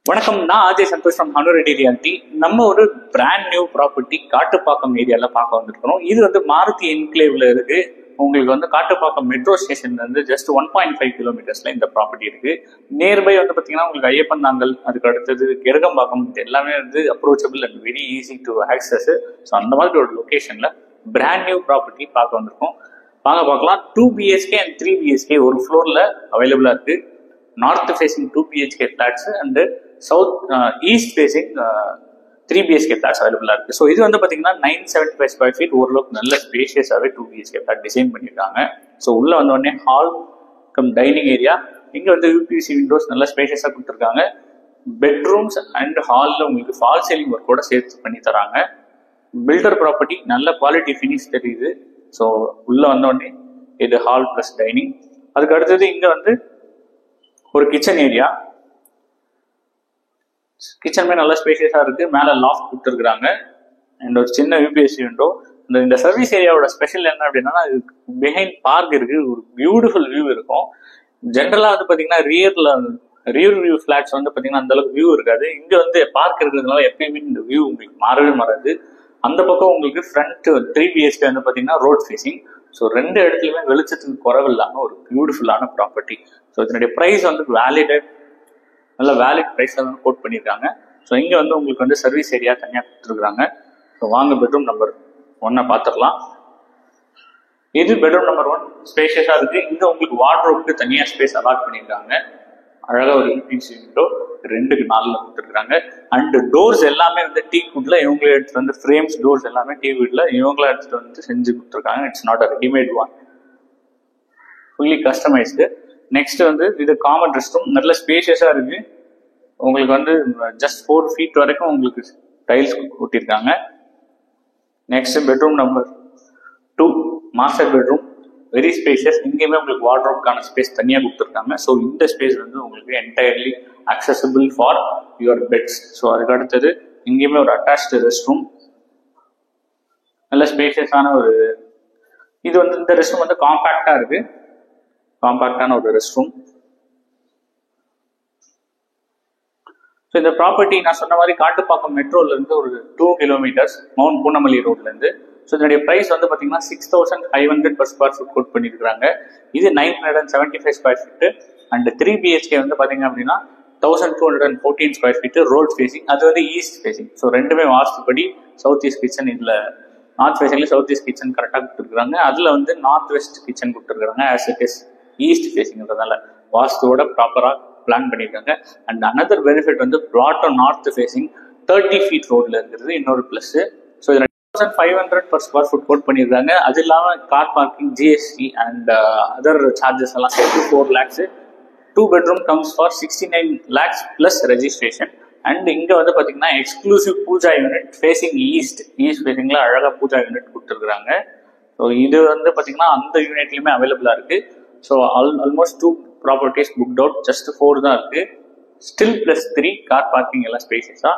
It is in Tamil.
வணக்கம், நான் அஜய் சந்தோஷ் ஃப்ரம் ஹனுரெட்டி ரியாலிட்டி. நம்ம ஒரு பிராண்ட் நியூ ப்ராப்பர்ட்டி காட்டுப்பாக்கம் ஏரியால பார்க்க வந்திருக்கிறோம். இது வந்து மாருதி என்க்ளேவ்ல இருக்கு. உங்களுக்கு வந்து காட்டுப்பாக்கம் மெட்ரோ ஸ்டேஷன்ல இருந்து ஜஸ்ட் 1.5 கிலோமீட்டர்ஸ்ல இந்த ப்ராப்பர்ட்டி இருக்கு. நியர்பை வந்து பாத்தீங்கன்னா உங்களுக்கு ஐயப்பந்தாங்கல், அதுக்கு அடுத்தது கெருகம்பாக்கம், இது எல்லாமே வந்து approachable and very easy to access. So அந்த மாதிரி ஒரு லொகேஷன்ல பிராண்ட் நியூ ப்ராப்பர்ட்டி பார்க்க வந்திருக்கோம். வாங்க பார்க்கலாம். 2 BHK அண்ட் 3 BHK ஒரு ஃப்ளோர்ல அவைலபிளா இருக்கு. North facing 2 BHK flats and south east facing 3 BHK flats அவைலபிளா இருக்கு. ஸோ இது வந்து பாத்தீங்கன்னா 975 ஸ்கொயர் ஃபீட், ஓரளவுக்கு நல்ல ஸ்பேஷியஸாவே 2 BHK ஃபிளாட் டிசைன் பண்ணியிருக்காங்க. ஸோ உள்ள வந்த உடனே ஹால் கம் டைனிங் ஏரியா, இங்க வந்து UPVC விண்டோஸ் நல்ல ஸ்பேஷியஸா கொடுத்துருக்காங்க. பெட்ரூம்ஸ் அண்ட் ஹால்ல உங்களுக்கு ஃபால் சீலிங் ஒர்க்கோட சேர்த்து பண்ணி தராங்க. பில்டர் ப்ராப்பர்ட்டி, நல்ல குவாலிட்டி ஃபினிஷ் தெரியுது. ஸோ உள்ள வந்த உடனே இது ஹால் பிளஸ் டைனிங். அதுக்கு அடுத்தது இங்க வந்து ஒரு கிச்சன் ஏரியா. கிச்சனுமே நல்ல ஸ்பேஷியஸா இருக்கு. மேல லாஃப்ட் கொடுத்துருக்காங்க அண்ட் ஒரு சின்ன UPVC விண்டோ. இந்த சர்வீஸ் ஏரியாவோட ஸ்பெஷல் என்ன அப்படின்னா, பிஹைண்ட் பார்க் இருக்கு, ஒரு பியூட்டிஃபுல் வியூ இருக்கும். ஜென்ரலா வந்து பாத்தீங்கன்னா ரியர் வியூ ஃபிளாட்ஸ் வந்து பாத்தீங்கன்னா அந்த அளவுக்கு வியூ இருக்காது. இங்க வந்து பார்க் இருக்கிறதுனால எப்பயுமே இந்த வியூ உங்களுக்கு மாறவே மாறாது. அந்த பக்கம் உங்களுக்கு ஃப்ரண்ட் 3 BHK வந்து பாத்தீங்கன்னா ரோட் ஃபேசிங். ஸோ ரெண்டு இடத்துலையுமே வெளிச்சத்துக்கு குறவு இல்லாம ஒரு பியூட்டிஃபுல்லான ப்ராப்பர்ட்டி. ஸோ இதனுடைய ப்ரைஸ் வந்து நல்ல வேலிட் ப்ரைஸ்ல வந்து கோட் பண்ணியிருக்காங்க. ஸோ இங்க வந்து உங்களுக்கு வந்து சர்வீஸ் ஏரியா தனியாக கொடுத்துருக்காங்க. ஸோ வாங்க பெட்ரூம் நம்பர் 1 பார்த்துடலாம். இது பெட்ரூம் நம்பர் 1 ஸ்பேஷியஸா இருக்கு. இங்க உங்களுக்கு வார்ட்ரோப்க்கு தனியா ஸ்பேஸ் அலாட் பண்ணியிருக்காங்க. அழகா ஒரு UPVC விண்டோ 2க்கு 4ல கொடுத்துருக்காங்க. அண்ட் டோர்ஸ் எல்லாமே வந்து டீக்வுட்ல இவங்களே எடுத்துட்டு வந்து, ஃப்ரேம்ஸ் டோர்ஸ் எல்லாமே டீக்வுட்ல இவங்களே எடுத்துட்டு வந்து செஞ்சு கொடுத்துருக்காங்க. It's not a readymade one, fully customised. Next வந்து இது காமன் ரெஸ்ட் ரூம், நல்ல ஸ்பேஷியஸா இருக்கு. உங்களுக்கு வந்து ஜஸ்ட் 4 feet வரைக்கும் உங்களுக்கு டைல்ஸ் ஒட்டியிருக்காங்க. Next bedroom number 2 master bedroom, very spacious. இங்கேயுமே உங்களுக்கு வார்ட்ரோப்கான ஸ்பேஸ் தனியாக கொடுத்துருக்காங்க. ஸோ இந்த ஸ்பேஸ் வந்து உங்களுக்கு entirely accessible for your pets. So அதுக்கு அடுத்தது இங்கேயுமே ஒரு அட்டாச்டு ரெஸ்ட் ரூம், நல்ல ஸ்பேஷியஸான ஒரு இது வந்து இந்த ரெஸ்ட் ரூம் வந்து காம்பாக்டா இருக்கு. காம்பாக்டான ஒரு ரெஸ்ட் ரூம். ஸோ இந்த ப்ராப்பர்ட்டி நான் சொன்ன மாதிரி காட்டுப்பாக்கம் மெட்ரோல இருந்து ஒரு 2 கிலோமீட்டர்ஸ், மவுண்ட் பூனமல்லி ரோட்ல இருந்து. ஸோ இதனுடைய பிரைஸ் வந்து பாத்தீங்கன்னா 6500 per square foot கோட் பண்ணியிருக்காங்க. இது 975 ஸ்கொயர் ஃபீட் அண்ட் 3 BHK வந்து பாத்தீங்க அப்படின்னா 1214 ஸ்கொயர் ஃபீட் ரோட் ஃபேசிங். அது வந்து ஈஸ்ட் ஃபேசிங். ஸோ ரெண்டுமே வாஸ்துப்படி சவுத் ஈஸ்ட் கிச்சன், இதுல நார்த் ஃபேசிங்ல சவுத் ஈஸ்ட் கிச்சன் கரெக்டாக கொடுத்துருக்காங்க. அதுல வந்து நார்த் வெஸ்ட் கிச்சன் கொடுத்துருக்காங்க. ஆஸ் இட் இஸ் ஈஸ்ட் ஃபேசிங்கிறதுனால வாஸ்துவோட ப்ராப்பரா பிளான் பண்ணியிருக்காங்க. அண்ட் அனதர் பெனிஃபிட் வந்து பிளாட் நார்த் ஃபேசிங் 30 feet ரோட்ல இருக்கிறது இன்னொரு plus. So 1500 per square foot quote பண்ணியிருக்காங்க. அது இல்லாமல் car parking, GST and other charges எல்லாம் சேர்த்து 4 lakhs. 2 bedroom comes for 69 lakhs plus registration. And இங்க வந்து பாத்தீங்கன்னா exclusive pooja unit facing east ஃபேசிங்ல அழகா பூஜா யூனிட் கொடுத்துருக்காங்க. ஸோ இது வந்து பாத்தீங்கன்னா அந்த யூனிட்லயுமே அவைலபிளா இருக்கு. So almost 2 properties booked out, just 4 தான் இருக்கு. ஸ்டில் +3 கார் பார்க்கிங் எல்லாம் ஸ்பேசஸா.